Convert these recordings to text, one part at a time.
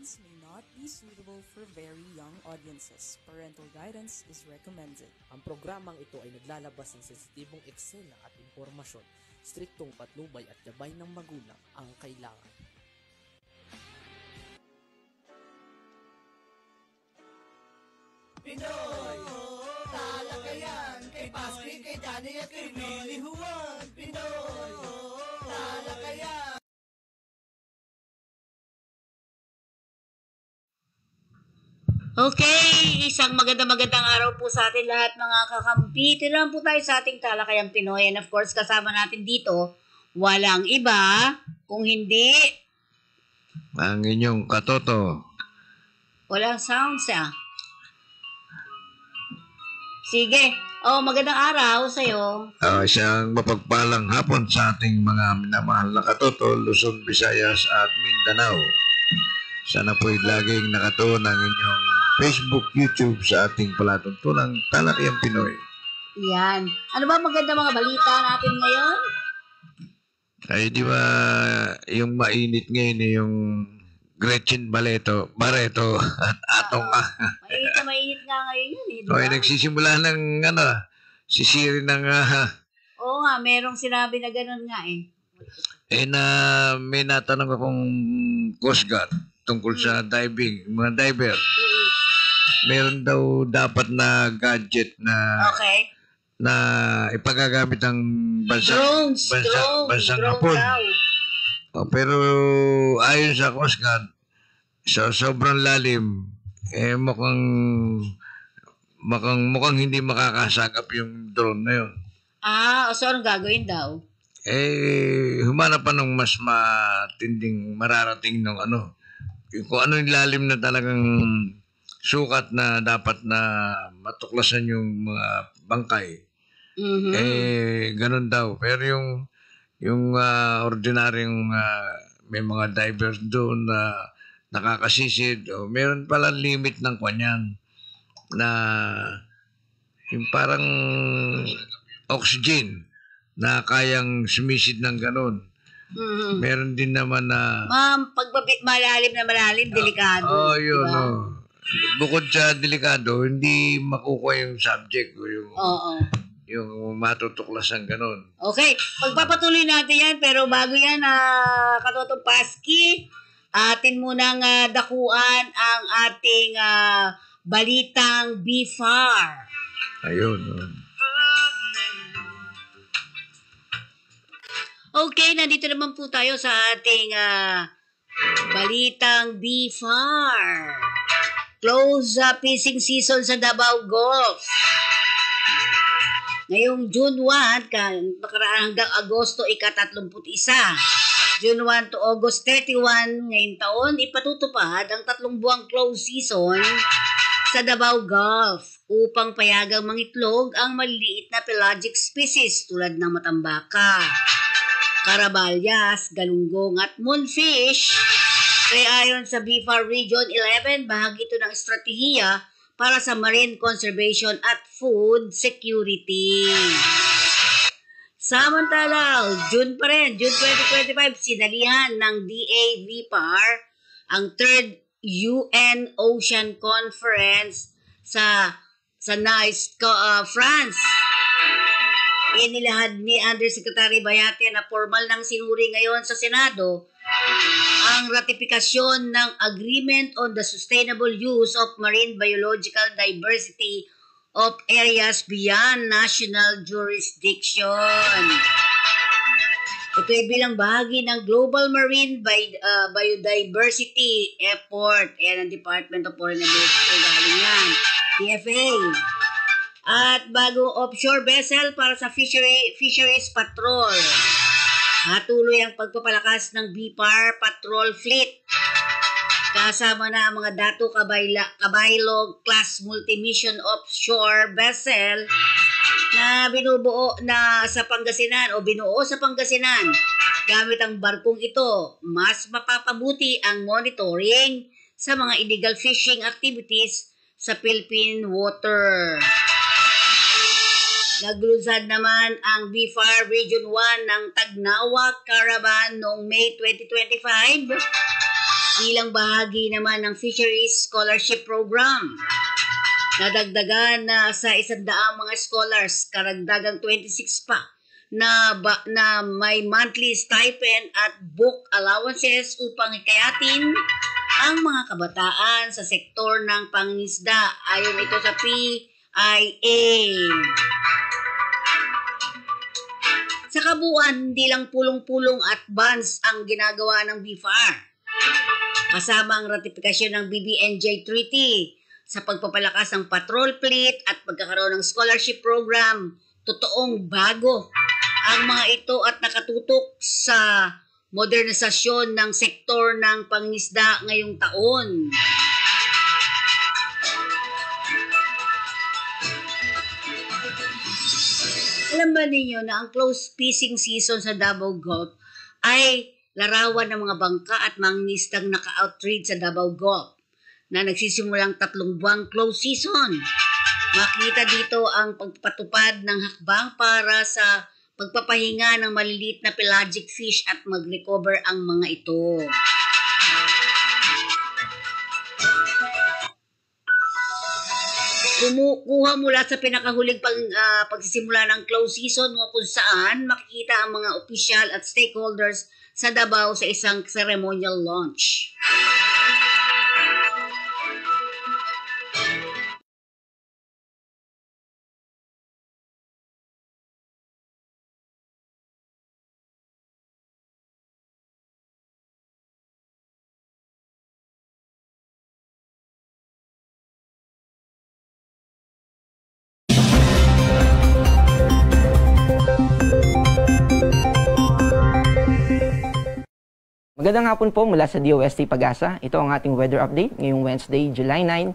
contains may not be suitable for very young audiences. Parental guidance is recommended. Ang programang ito ay naglalabas ng sensitibong eksena at impormasyon. Striktong patnubay at gabay ng magulang ang kailangan. Pinoy! Talakayan! Kay Pasquin, kay Danny at kay Billy Juan! Pinoy! Talakayan! Okay, isang magandang araw po sa atin lahat mga kakampi. Tinaran po tayo sa ating Talakayang Pinoy. And of course, kasama natin dito, walang iba kung hindi ang inyong katoto. Walang sounds Sige. Magandang araw sa'yo. Isang mapagpalang hapon sa ating mga minamahal na katoto, Luzon, Visayas at Mindanao. Sana po'y laging nakatuon ang inyong Facebook, YouTube sa ating palatuntunang Talakayang Pinoy. Yan. Ano ba maganda mga balita natin ngayon? Ay, di ba yung mainit ngayon yung Gretchen Barreto at Atong Mainit nga ngayon yun diba? Nagsisimula ng sisiri ng Oo nga, merong sinabi na ganun nga na may natanong akong Coast Guard tungkol sa diving, mga diver. Meron daw dapat na gadget na na ipagagamit ang bansang Hapon. Pero ayon sa Coast Guard, sa sobrang lalim, mukhang hindi makakasagap yung drone na yun. So anong gagawin daw? Humanap pa ng mas matinding mararating ng kung ano yung lalim na talagang sukat na dapat na matuklasan yung mga bangkay. Ganun daw. Pero yung ordinaryong may mga divers doon na nakakasisid, meron pala limit ng kanyan na yung parang oxygen na kayang sumisid ng ganun. Meron din naman na pag malalim, delikado. Yun. Diba? Bukod sa delikado, hindi makukuha yung subject o yung matutuklasan ganun. Okay, pagpapatuloy natin yan, pero bago yan, Katotong Paski, atin munang dakuan ang ating balitang BFAR. Ayun. Okay, nandito naman po tayo sa ating balitang BFAR. Close fishing season sa Davao Gulf. Ngayong June 1, hanggang Agosto 31. June 1 to August 31 ngayong taon, ipatutupad ang 3 buwang close season sa Davao Gulf upang payagang mangitlog ang maliliit na pelagic species tulad ng matambaka, karabalyas, galunggong at moonfish. Kaya ayon sa BFAR Region 11, bahagi ito ng estratehiya para sa marine conservation at food security. Samantala, June 2025, sinalihan ng DAVPAR ang 3rd UN Ocean Conference sa Nice, France. Inilahad ni Undersecretary Bayate na formal nang sinuri ngayon sa Senado ang ratifikasyon ng Agreement on the Sustainable Use of Marine Biological Diversity of Areas Beyond National Jurisdiction. Ito ay bilang bahagi ng Global Marine Biodiversity Effort ng Department of Foreign Affairs. Galing yan, TFA. At bagong offshore vessel para sa Fisheries Patrol. Patuloy ang pagpapalakas ng BFAR Patrol Fleet. Kasama na ang mga Dato Kabaylog class multi-mission offshore vessel na binuo sa Pangasinan. Gamit ang barkong ito, mas mapapabuti ang monitoring sa mga illegal fishing activities sa Philippine water. Naglunsad naman ang BFAR Region 1 ng Tagnawa Caravan noong May 2025 bilang bahagi naman ng Fisheries Scholarship Program. Nadagdagan na sa 100 mga scholars, karagdagang 26 pa na may monthly stipend at book allowances upang hikayatin ang mga kabataan sa sektor ng pangingisda ayon ito sa PIA. Sa kabuuan, hindi lang pulong-pulong at bans ang ginagawa ng BIFAR. Kasama ang ratifikasyon ng BBNJ Treaty sa pagpapalakas ng patrol fleet at pagkakaroon ng scholarship program. Totoong bago ang mga ito at nakatutok sa modernisasyon ng sektor ng pangingisda ngayong taon. Alam ba ninyo na ang close fishing season sa Davao Gulf ay larawan ng mga bangka at mangingisdang naka-outreach sa Davao Gulf na nagsisimulang 3 buwang close season. Makita dito ang pagpatupad ng hakbang para sa pagpapahinga ng maliliit na pelagic fish at mag-recover ang mga ito. Kumukuha mula sa pinakahuling pagsisimula ng close season kung saan makikita ang mga opisyal at stakeholders sa Davao sa isang ceremonial launch. Magandang hapon po mula sa DOST Pag-asa. Ito ang ating weather update ngayong Wednesday, July 9,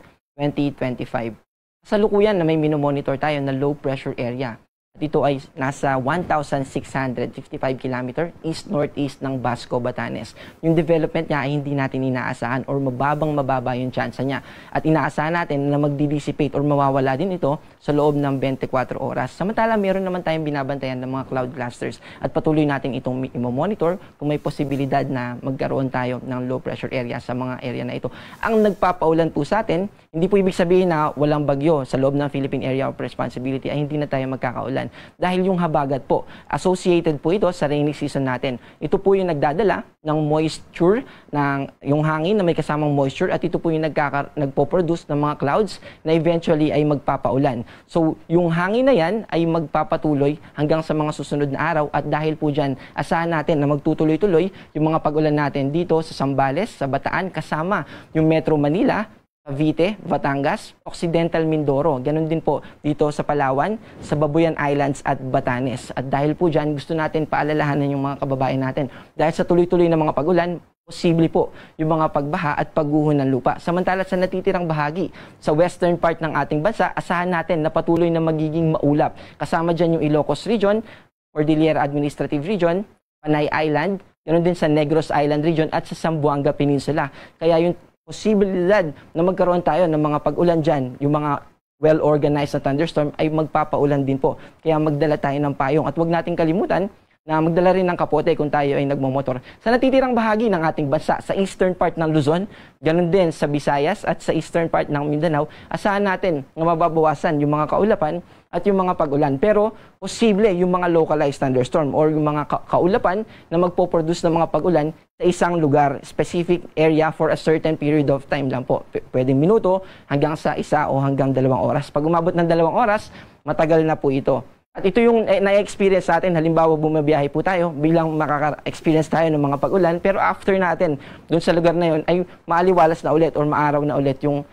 2025. Sa lukuyan na may minomonitor tayo na low pressure area. At ito ay nasa 1,655 km east-northeast ng Basco, Batanes. Yung development niya ay hindi natin inaasahan or mababa yung chance niya. At inaasahan natin na magdi-dissipate or mawawala din ito sa loob ng 24 oras. Samantala, meron naman tayong binabantayan ng mga cloud clusters at patuloy natin itong i-monitor kung may posibilidad na magkaroon tayo ng low pressure area sa mga area na ito. Ang nagpapaulan po sa atin, hindi po ibig sabihin na walang bagyo sa loob ng Philippine Area of Responsibility ay hindi na tayo magkakaulan. Dahil yung habagat po, associated po ito sa rainy season natin. Ito po yung nagdadala ng moisture, ng yung hangin na may kasamang moisture at ito po yung nagpo-produce ng mga clouds na eventually ay magpapaulan. So, yung hangin na yan ay magpapatuloy hanggang sa mga susunod na araw at dahil po dyan, asahan natin na magtutuloy-tuloy yung mga pag-ulan natin dito sa Zambales, sa Bataan, kasama yung Metro Manila, Cavite, Batangas, Occidental Mindoro. Ganon din po dito sa Palawan, sa Babuyan Islands at Batanes. At dahil po dyan, gusto natin paalalahanan yung mga kababayan natin. Dahil sa tuloy-tuloy na mga pag-ulan, posible po yung mga pagbaha at pagguho ng lupa. Samantala sa natitirang bahagi, sa western part ng ating bansa, asahan natin na patuloy na magiging maulap. Kasama dyan yung Ilocos Region, Cordillera Administrative Region, Panay Island, ganon din sa Negros Island Region at sa Zamboanga Peninsula. Kaya yung posibilidad na magkaroon tayo ng mga pag-ulan dyan, yung mga well-organized na thunderstorm ay magpapaulan din po. Kaya magdala tayo ng payong at huwag nating kalimutan na magdala rin ng kapote kung tayo ay nagmomotor. Sa natitirang bahagi ng ating bansa, sa eastern part ng Luzon, ganun din sa Visayas at sa eastern part ng Mindanao, asahan natin na mababawasan yung mga kaulapan at yung mga pag-ulan. Pero posible yung mga localized thunderstorm or yung mga kaulapan na magpo-produce ng mga pag-ulan sa isang lugar, specific area for a certain period of time lang po. Pwedeng minuto hanggang sa 1 o hanggang 2 oras. Pag umabot ng 2 oras, matagal na po ito. At ito yung na-experience natin, halimbawa bumabiyahe po tayo, bilang makaka-experience tayo ng mga pag-ulan, pero after natin, dun sa lugar na yun, ay maaliwalas na ulit or maaraw na ulit yung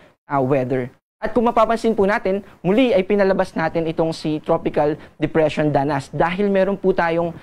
weather. At kung mapapansin po natin, muli ay pinalabas natin itong si Tropical Depression Danas dahil meron po tayong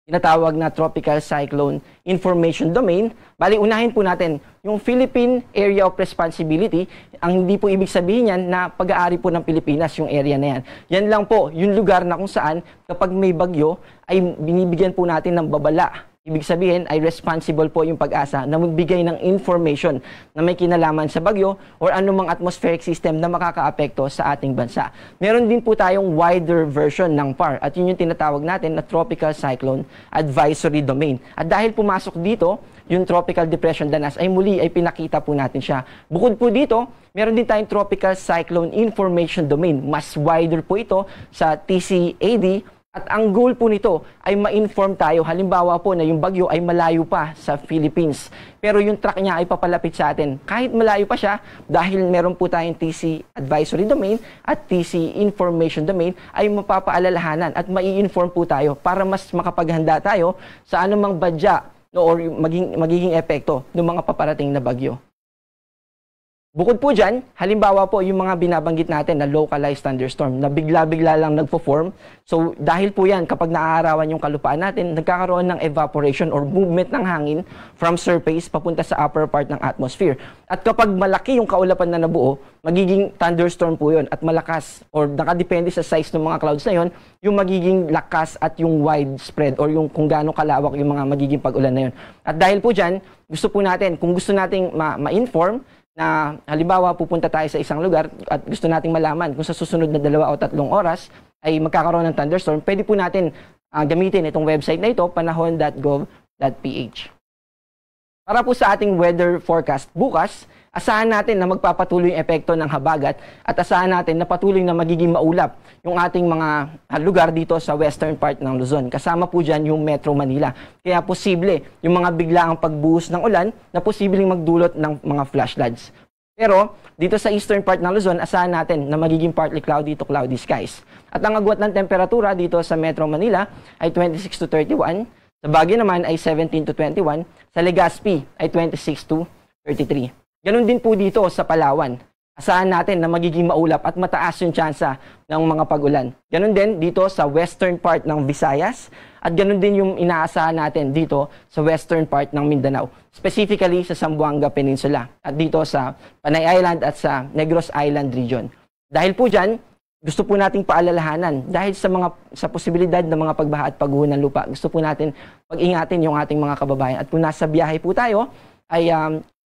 tinatawag na Tropical Cyclone Information Domain. Bali, unahin po natin yung Philippine Area of Responsibility. Ang hindi po ibig sabihin yan na pag-aari po ng Pilipinas yung area na yan. Yan lang po, yung lugar na kung saan kapag may bagyo ay binibigyan po natin ng babala. Ibig sabihin ay responsible po yung Pag-asa na magbigay ng information na may kinalaman sa bagyo or anumang atmospheric system na makakaapekto sa ating bansa. Meron din po tayong wider version ng PAR at yun yung tinatawag natin na Tropical Cyclone Advisory Domain. At dahil pumasok dito yung Tropical Depression Danas ay muli ay pinakita po natin siya. Bukod po dito, meron din tayong Tropical Cyclone Information Domain. Mas wider po ito sa TCAD. At ang goal po nito ay ma-inform tayo. Halimbawa po na yung bagyo ay malayo pa sa Philippines. Pero yung track niya ay papalapit sa atin. Kahit malayo pa siya, dahil meron po tayong TC Advisory Domain at TC Information Domain, ay mapapaalalahanan at mai-inform po tayo para mas makapaghanda tayo sa anumang badya or magiging epekto ng mga paparating na bagyo. Bukod po dyan, halimbawa po yung mga binabanggit natin na localized thunderstorm na bigla-bigla lang nagpo-form. So dahil po yan, kapag naaarawan yung kalupaan natin, nagkakaroon ng evaporation or movement ng hangin from surface papunta sa upper part ng atmosphere. At kapag malaki yung kaulapan na nabuo, magiging thunderstorm po yun at malakas or nakadepende sa size ng mga clouds na yun, yung magiging lakas at yung widespread or yung kung gaano kalawak yung mga magiging pag-ulan na yun. At dahil po dyan, gusto po natin, kung gusto nating ma-inform, na halimbawa pupunta tayo sa isang lugar at gusto nating malaman kung sa susunod na 2 o 3 oras ay magkakaroon ng thunderstorm, pwede po natin gamitin itong website na ito, panahon.gov.ph. Para po sa ating weather forecast bukas, asahan natin na magpapatuloy yung epekto ng habagat at asahan natin na patuloy na magiging maulap yung ating mga lugar dito sa western part ng Luzon. Kasama po dyan yung Metro Manila. Kaya posible yung mga biglaang pagbuhos ng ulan na posibleng magdulot ng mga flash floods. Pero dito sa eastern part ng Luzon, asahan natin na magiging partly cloudy to cloudy skies. At ang agwat ng temperatura dito sa Metro Manila ay 26 to 31, sa Baguio naman ay 17 to 21, sa Legazpi ay 26 to 33. Ganon din po dito sa Palawan. Asahan natin na magiging maulap at mataas yung tsansa ng mga pag-ulan. Ganon din dito sa western part ng Visayas at ganon din yung inaasahan natin dito sa western part ng Mindanao. Specifically sa Zamboanga Peninsula at dito sa Panay Island at sa Negros Island region. Dahil po dyan, gusto po nating paalalahanan dahil sa posibilidad ng mga pagbaha at pagguho ng lupa. Gusto po natin pag-ingatin yung ating mga kababayan. At kung nasa biyahe po tayo, ay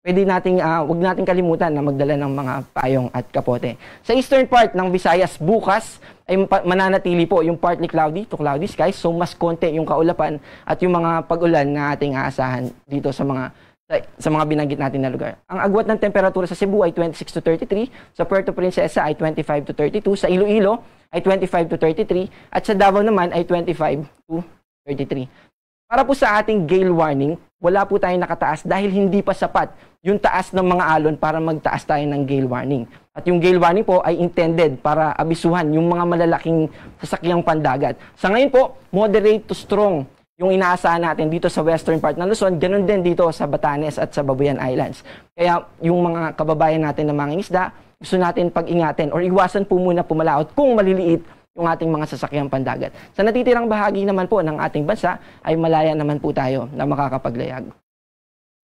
pwede nating, wag nating kalimutan na magdala ng mga payong at kapote. Sa eastern part ng Visayas, bukas ay mananatili po yung partly cloudy to cloudy skies. So mas konti yung kaulapan at yung mga pag-ulan na ating aasahan dito sa mga binanggit natin na lugar. Ang agwat ng temperatura sa Cebu ay 26 to 33, sa Puerto Princesa ay 25 to 32, sa Iloilo ay 25 to 33, at sa Davao naman ay 25 to 33. Para po sa ating gale warning, wala po tayong nakataas dahil hindi pa sapat yung taas ng mga alon para magtaas tayo ng gale warning. At yung gale warning po ay intended para abisuhan yung mga malalaking sasakyang pandagat. Sa ngayon po, moderate to strong yung inaasahan natin dito sa western part ng Luzon, ganun din dito sa Batanes at sa Babuyan Islands. Kaya yung mga kababayan natin na mangingisda, gusto natin pag-ingatin or iwasan po muna pumalaot kung maliliit yung ating mga sasakyang pandagat. Sa natitirang bahagi naman po ng ating bansa, ay malaya naman po tayo na makakapaglayag.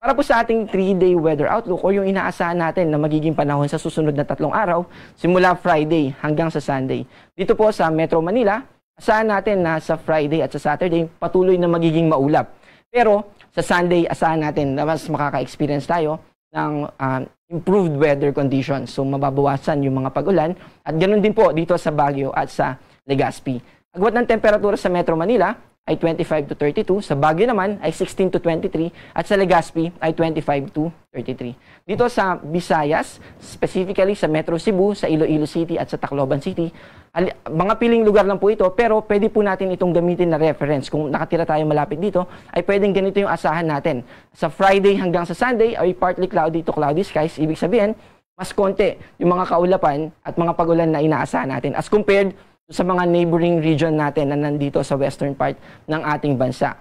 Para po sa ating 3-day weather outlook o yung inaasahan natin na magiging panahon sa susunod na 3 araw, simula Friday hanggang sa Sunday. Dito po sa Metro Manila, asahan natin na sa Friday at sa Saturday, patuloy na magiging maulap. Pero sa Sunday, asahan natin na mas makaka-experience tayo ng improved weather conditions. So mababawasan yung mga pag-ulan. At ganoon din po dito sa Baguio at sa Legazpi. Agwat ng temperatura sa Metro Manila ay 25 to 32. Sa Baguio naman ay 16 to 23. At sa Legazpi ay 25 to 33. Dito sa Visayas, specifically sa Metro Cebu, sa Iloilo City at sa Tacloban City, mga piling lugar lang po ito, pero pwede po natin itong gamitin na reference. Kung nakatira tayo malapit dito, ay pwedeng ganito yung asahan natin. Sa Friday hanggang sa Sunday ay partly cloudy to cloudy skies. Ibig sabihin, mas konti yung mga kaulapan at mga pag-ulan na inaasahan natin as compared sa mga neighboring region natin na nandito sa western part ng ating bansa.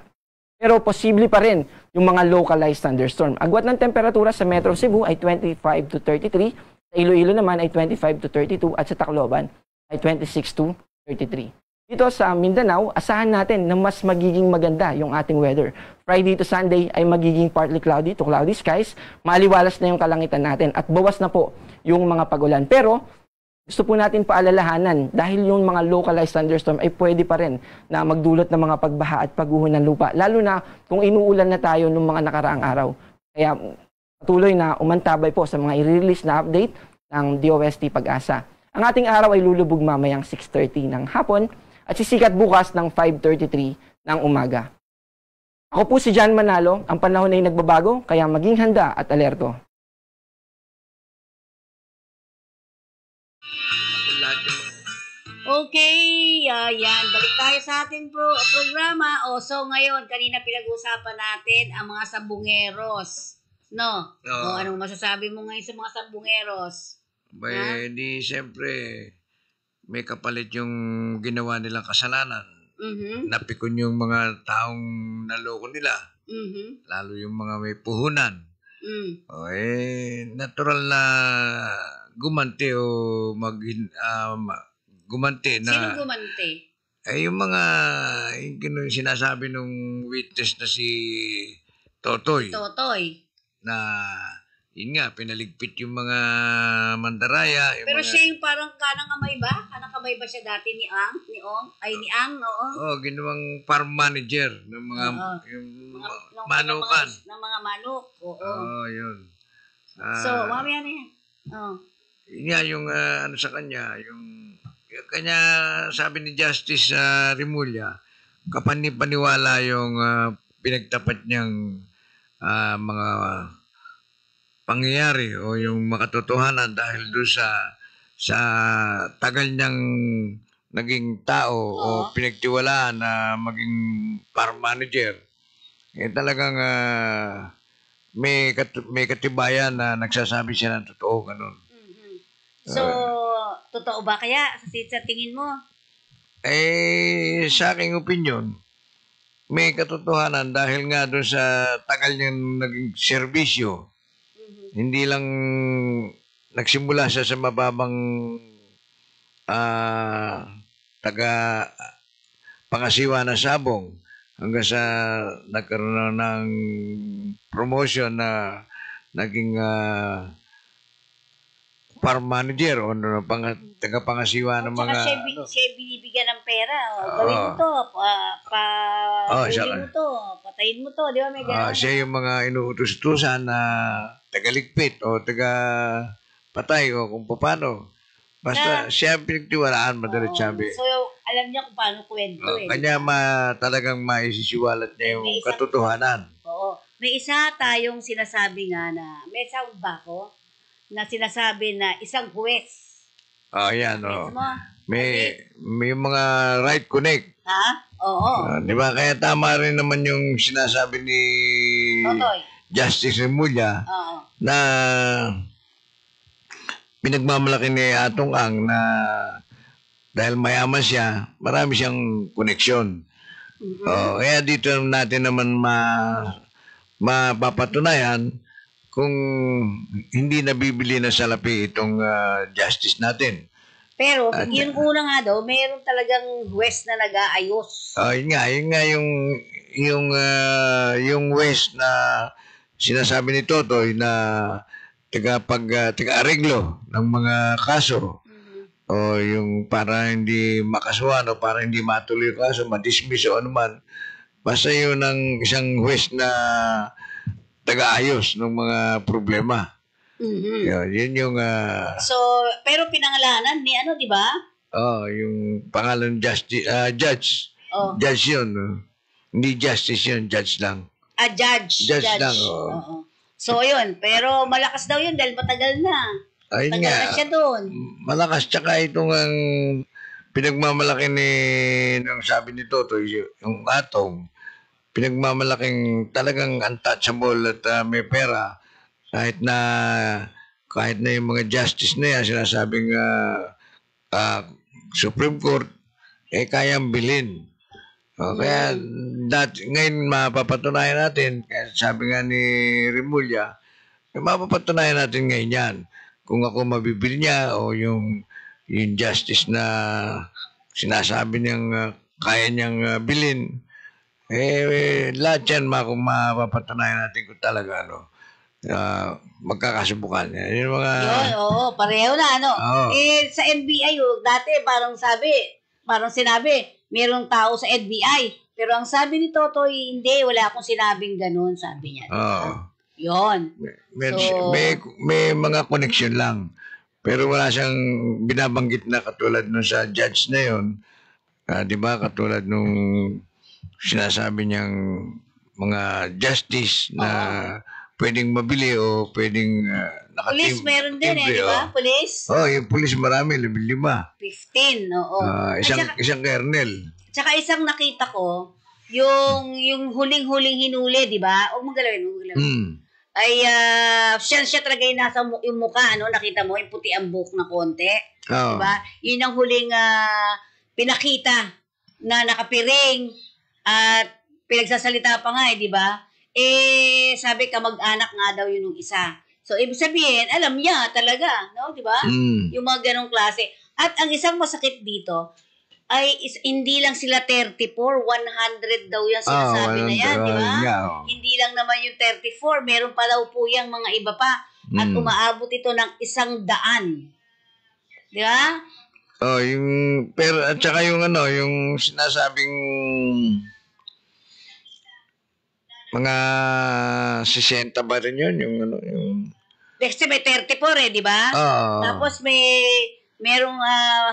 Pero posible pa rin yung mga localized thunderstorm. Agwat ng temperatura sa Metro Cebu ay 25 to 33, sa Iloilo naman ay 25 to 32, at sa Tacloban ay 26 to 33. Dito sa Mindanao, asahan natin na mas magiging maganda yung ating weather. Friday to Sunday ay magiging partly cloudy to cloudy skies, maliwalas na yung kalangitan natin at bawas na po yung mga pag-ulan. Pero gusto po natin paalalahanan dahil yung mga localized thunderstorm ay pwede pa rin na magdulot ng mga pagbaha at pagguho ng lupa, lalo na kung inuulan na tayo ng mga nakaraang araw. Kaya patuloy na umantabay po sa mga i-release na update ng DOST Pag-asa. Ang ating araw ay lulubog mamayang 6:30 ng hapon at sisikat bukas ng 5:33 ng umaga. Ako po si John Manalo, ang panahon ay nagbabago, kaya maging handa at alerto. Okay, yan. Balik tayo sa ating programa. So ngayon, kanina pinag-usapan natin ang mga sabungeros. No? Oo. Anong masasabi mo ngayon sa mga sabungeros? Di siyempre, may kapalit yung ginawa nilang kasalanan. Napikon yung mga taong naloko nila. Lalo yung mga may puhunan. Natural na gumanti o gumanti na... Sino gumanti? Yung mga yung sinasabi nung witness na si Totoy. Na yun nga, pinaligpit yung mga mandaraya. Pero siya yung parang kanang kamay ba? Kanang kamay ba siya dati ni Ang? Ni Ang, oo. Ginawang farm manager ng mga manukan. Ng mga manok, oo. Yun. So, mamaya na yan. Yun nga, yung ano sa kanya, yung kanya sabi ni Justice Remulla, kapani-paniwala yung pinagtapat niyang mga pangyayari o yung makatotohanan dahil doon sa tagal niyang naging tao o pinagtiwalaan na maging farm manager. Talagang may katibayan na nagsasabi siya ng totoo, ganun. So, totoo ba kaya sa tingin mo? Sa aking opinion, may katotohanan dahil nga doon sa tagal niyang naging serbisyo. Hindi lang nagsimula siya sa mababang pangasiwa na sabong hanggang sa nagkaroon ng promotion na naging farm manager o tagapangasiwa ng mga... Siya binibigyan ng pera. Gawin mo to, huli mo to, patayin mo to, di ba? May ganun. Siya yung mga inuutos-utusan na tagaligpit o taga-patay o kung paano. Basta siya pinagtiwalaan, madalit sabi. So, alam niya kung paano kwento Kanya talagang maisisiwalat niya yung katotohanan. Oo. May isa tayong sinasabi nga na, may sound ba ko? Na sinasabi na isang huwes. Yan. May mga right connect. Ha? Oo. Di ba? Kaya tama rin naman yung sinasabi ni Totoy. Justice Remulla na pinagmamalaki ni Atong Ang na dahil mayaman siya, marami siyang koneksyon. Kaya dito natin naman mapapatunayan kung hindi nabibili na salapi itong justice natin. Pero, yun una nga daw, mayroon talagang huwes na nag-aayos. Yun nga yung West na sinasabi ni Totoy na taga-areglo ng mga kaso o yung para hindi makasuhan o para hindi matuloy yung kaso, madismiss o anuman. Basta yun ang isang West na taga-ayos ng mga problema. Yun yung... So, pero pinangalanan ni ano, di ba? Yung pangalan judge. Judge yun. Hindi justice yun, judge lang. Judge. Judge lang, So, yun. Pero malakas daw yun dahil matagal na. Ayun Matagal nga. na siya doon. Malakas. Tsaka itong ang pinagmamalaki nung sabi ni Totoy, yung Atong, pinagmamalaking talagang untouchable at may pera. Kahit na yung mga justice na yan, sinasabing Supreme Court, kayang bilhin. Kaya ngayon mapapatunayan natin, kaya sabi nga ni Remulla, mapapatunayan natin ngayon yan. Kung ako mabibili niya o yung justice na sinasabi niyang kaya niyang bilhin, lahat yan mapapatunayan natin kung talaga magkakasubukan. Yung mga... Yun, pareho na, ano. Sa NBI, dati parang sinabi, mayroong tao sa NBI. Pero ang sabi ni Totoy, hindi, wala akong sinabing ganun, sabi niya. Yun. May mga connection lang. Pero wala siyang binabanggit na katulad nung sa judge na yun. Di ba? Katulad nung sinasabi niyang mga justice na pwedeng mabili o pwedeng Police meron din di ba? Police? Yung police marami, 15. 15, oo. Isang kernel. Tsaka isang nakita ko, yung huling-huling hinuli, di ba? Huwag mong galawin. Ay, siya talaga yung nasa yung mukha, nakita mo, yung puti ang buhok na konti. Di ba? Yun ang huling pinakita na nakapiring at pinagsasalita pa nga, di ba? Sabi kamag-anak nga daw yun yung isa. So, ibig sabihin, alam niya talaga, no? Di ba? Yung mga ganong klase. At ang isang masakit dito, ay hindi lang sila 34, 100 daw yan sinasabi na yan, di ba? Hindi lang naman yung 34, meron pa daw po yung mga iba pa. At umaabot ito ng 100. Di ba? Pero at saka yung sinasabing mga 60 ba rin yun? Kasi may 34 di ba? Tapos merong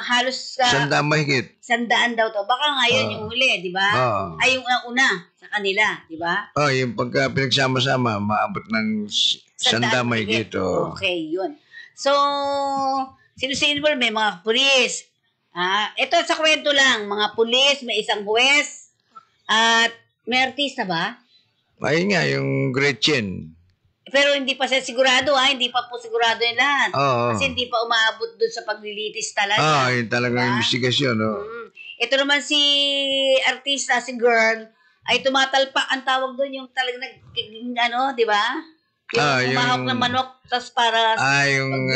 halos 100 mahigit. 100 daw to. Baka ngayon yung huli, di ba? Ay, yung una sa kanila, di ba? Yung pagka pinagsama-sama, maabot ng 100 mahigit. Okay, yun. So, sino-sino ba? May mga pulis. Ito sa kwento lang, mga pulis, may isang huwes, at may artista ba? Ayun nga, yung Gretchen. Pero hindi pa siya sigurado, hindi pa po sigurado yung lahat. Kasi hindi pa umaabot dun sa paglilitis talaga. Yung talagang investigasyon. Ito naman si artista, si girl, ay tumatalpak ang tawag dun, yung talagang di ba? Yung umahok ng manok, tapos para yung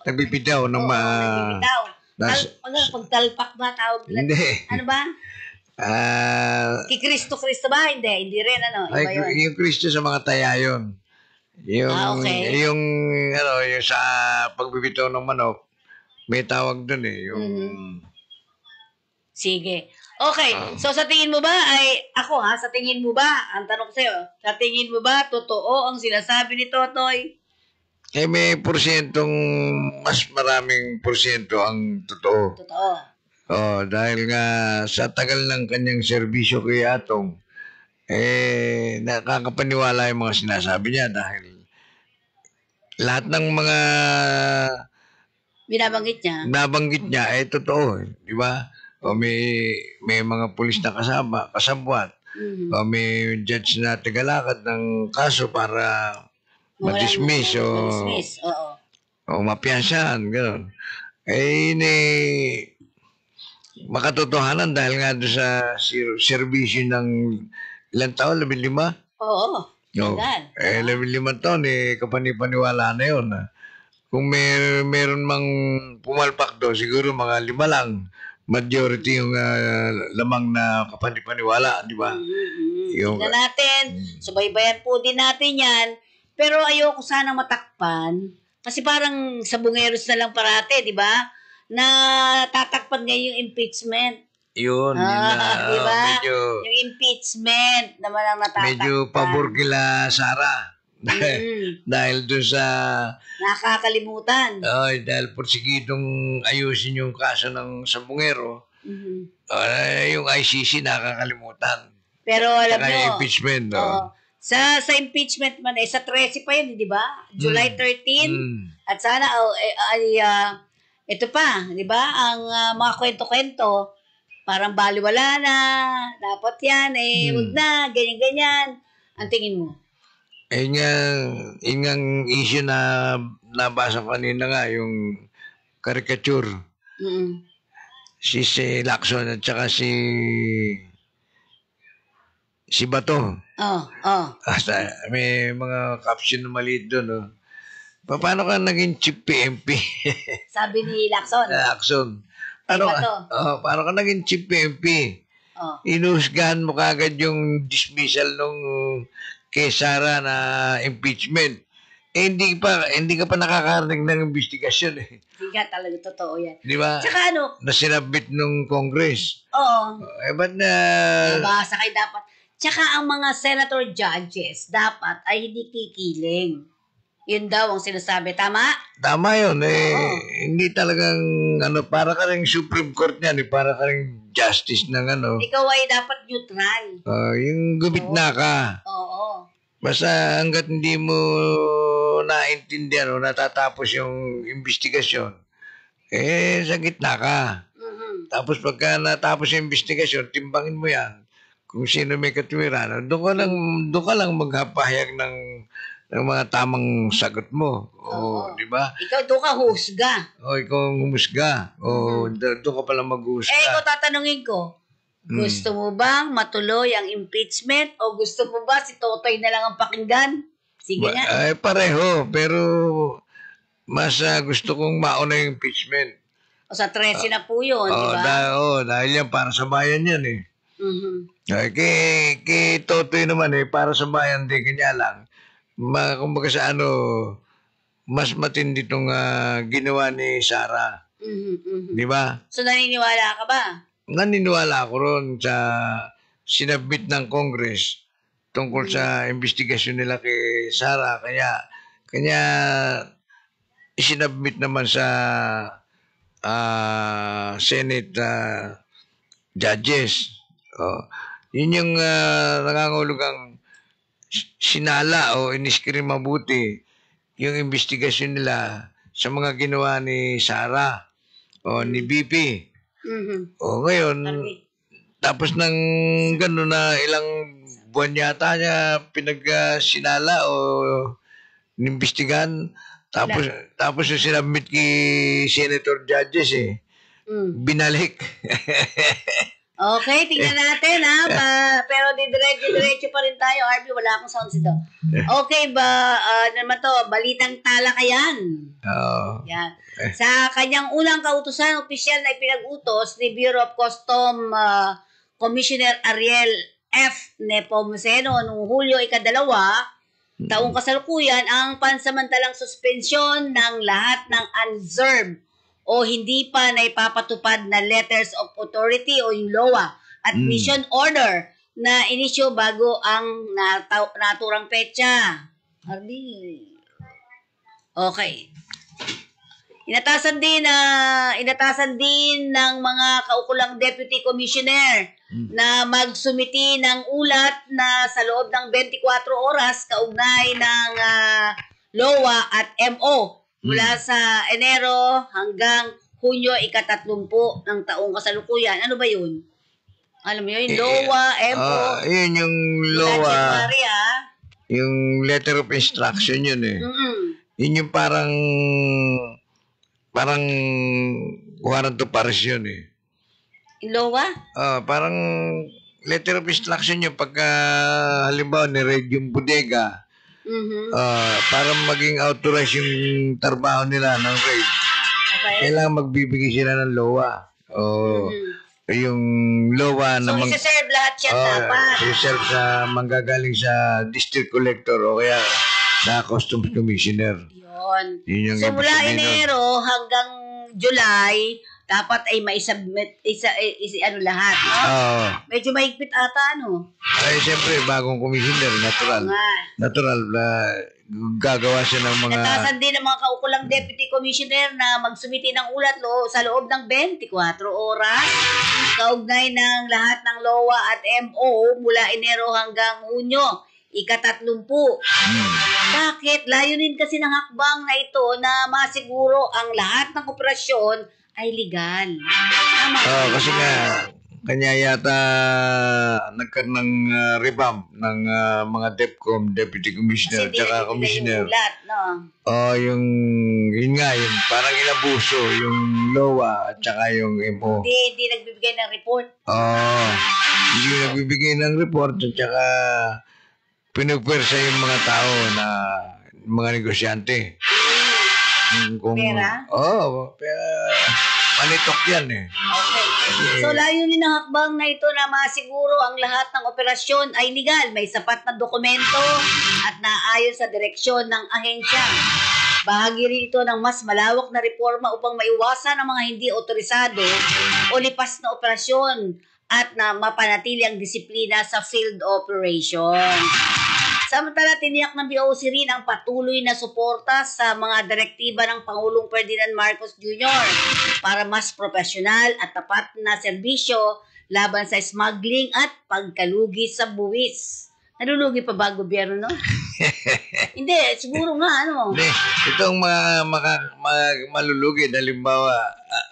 nagbibitaw ng nagbibitaw. Pagtalpak ba tawag? Hindi. Ano ba? Kay Kristo ba? Hindi rin, iba yun. Yung Kristo sa mga taya yun. Okay. Yung sa pagbibitaw ng manok, may tawag dun Sige. Okay. So, sa tingin mo ba, sa tingin mo ba, ang tanong ko sa'yo, sa tingin mo ba, totoo ang sinasabi ni Totoy? May porsyentong, mas maraming porsyento ang totoo. Totoo. Dahil nga sa tagal ng kanyang serbisyo kay Atong, nakakapaniwala yung mga sinasabi niya dahil lahat ng mga binabanggit niya totoo, di ba? May mga pulis na kasabwat. May judge na tagalakad ng kaso para ma-dismiss o mapiyansahan, gano'n. Makatotohanan dahil nga doon sa serbisyo ng ilang taon, 15? Oo. 15 taon, kapanipaniwala na yun. Kung meron mang pumalpak doon, siguro mga 5 lang. Majority yung lamang na kapanipaniwala, di ba? Tignan natin, subaybayan po din natin yan. Pero ayoko sana matakpan. Kasi parang sabungeros na lang parate, di ba? Na tatakpan ngayon yung impeachment. Yun diba? Yung impeachment naman ang natatakpan. Medyo pabor kila Sara. Dahil doon sa nakakalimutan. Dahil porsigidong ayusin yung kaso ng sabungero, yung ICC nakakalimutan. Pero alam nyo, impeachment, sa impeachment man, sa 13 pa yun, di ba? July 13. At sana, ito pa, di ba? Ang mga kwento-kwento, parang baliwala na, dapat yan, huwag na, ganyan-ganyan. Ang tingin mo? Yung issue na nabasa kanina nga, yung caricature. Si Lacson at saka si Bato. May mga caption na maliit doon. Paano ka naging chief PMP? Sabi ni Lacson. Paano ka naging chief PMP? Inusgahan mo kagad yung dismissal nung kay Sara na impeachment. Hindi ka pa nakakarinig ng investigasyon Hindi ka talaga, totoo yan. Di ba? Tsaka na sinabit nung Congress. Ba't nabasa kayo dapat. Tsaka ang mga senator judges dapat ay hindi kikiling. Yun daw ang sinasabi. Tama? Tama yun. Hindi talagang, para ka rin Supreme Court niyan. Para ka rin justice ng Ikaw ay dapat neutral. yung gumit-na ka. Oo. Basta hanggat hindi mo naintindihan o natatapos yung investigasyon, sa gitna ka. Tapos pagka natapos yung investigasyon, timbangin mo yan kung sino may katuwiran. Doon ka lang maghapahayag ng mga tamang sagot mo. Di ba? Ikaw, doon ka husga. Ikaw ang humusga. Doon ka pala maghusga. Ikaw tatanungin ko, gusto mo bang matuloy ang impeachment o gusto mo ba si Totoy na lang ang pakinggan? Sige nga. Pareho, pero mas gusto kong mauna yung impeachment. O sa 13 na po yun, di ba? Dahil yan para sa bayan yan eh. Kay Totoy naman para sa bayan din, kanya lang. Kumbaga sa mas matindi itong ginawa ni Sara. Di ba? So naniniwala ka ba? Naniniwala ako ron sa sinabit ng Congress tungkol sa investigasyon nila kay Sara. Kanya isinabit naman sa Senate judges. Yun yung nangangulugang sinala o iniskrim mabuti yung investigasyon nila sa mga ginawa ni Sara o ni BP. Ngayon, tapos ng gano'n na ilang buwan yata niya pinag-sinala o inimbestigahan, tapos yung sinabit kay Senator Judges binalik. Okay, tingnan natin pero diretso pa rin tayo. RB, wala akong sounds ito. Okay ba, naman to, balitang talakayan. Yan. Sa kanyang unang kautusan, opisyal na ipinag-utos ni Bureau of Custom Commissioner Ariel F. Nepomuceno noong Hulyo 2, taong kasalukuyan ang pansamantalang suspensyon ng lahat ng unserved o hindi pa naipapatupad na letters of authority o yung LOA at mission order na inisyo bago ang naturang petsa. Okay. Inatasan din ng mga kaukulang deputy commissioner na magsumiti ng ulat na sa loob ng 24 oras kaugnay ng LOA at MO mula sa Enero hanggang Hunyo 30 ng taong kasalukuyan. Ano ba yun? Alam mo yun? LOA, MO. Yun yung LOA. January, yung letter of instruction yun Yun yung parang warrant of arrest yun LOA? Parang letter of instruction yun pagka halimbawa ni-raid yung bodega. Para maging authorized yung trabaho nila ng raid. Okay. Kailangan magbibigay sila ng LOA. Yung LOA na isi-serve lahat yan dapat. Isi-serve sa manggagaling sa district collector o kaya sa customs commissioner. Yun. So mula Enero hanggang July, dapat ay maisubmit lahat, no? Medyo mahigpit ata, Siyempre, bagong commissioner, natural, gagawa siya ng mga... Natasan din ng mga kaukulang deputy commissioner na magsumiti ng ulat sa loob ng 24 oras, kaugnay ng lahat ng LOA at MO mula Enero hanggang Hunyo, 30. Bakit? Layunin kasi ng hakbang na ito na masiguro ang lahat ng operasyon ay legal. Kasi nga, kanya yata nagkaroon ng revamp ng mga DepCom, Deputy Commissioner, tsaka Commissioner. Yun nga, yung parang inabuso, yung LOA, at tsaka yung MO. Hindi nagbibigay ng report. Hindi nagbibigay ng report, at tsaka pinagpwersa yung mga tao na mga negosyante. Pera? Pera. Panitok yan Okay. So, layunin ng hakbang na ito na masiguro ang lahat ng operasyon ay legal, may sapat na dokumento at naayon sa direksyon ng ahensya. Bahagi rin ito ng mas malawak na reforma upang maiwasan ang mga hindi otorisado o lipas na operasyon at na mapanatili ang disiplina sa field operation. Samantala, tiniyak ng BOC rin ang patuloy na suporta sa mga direktiba ng Pangulong Ferdinand Marcos Jr. para mas profesional at tapat na serbisyo laban sa smuggling at pagkalugi sa buwis. Nalulugi pa ba ang gobyerno, no? Hindi, siguro nga, ano. Hindi, itong mga malulugi, halimbawa,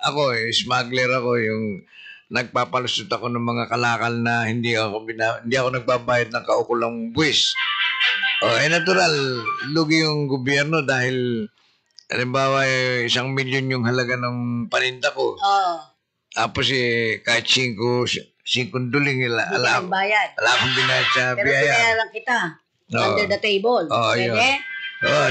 ako smuggler ako, yung nagpapalusot ako ng mga kalakal na hindi ako nagbabayad ng kaukulang buwis. Natural, lugi yung gobyerno dahil, halimbawa, 1 milyon yung halaga ng paninda ko. Tapos kahit 5 duling Hindi ka ala nagbayad. akong binayad sa Pero biyaya. pinayaran kita. Under the table. Yun. Pwede?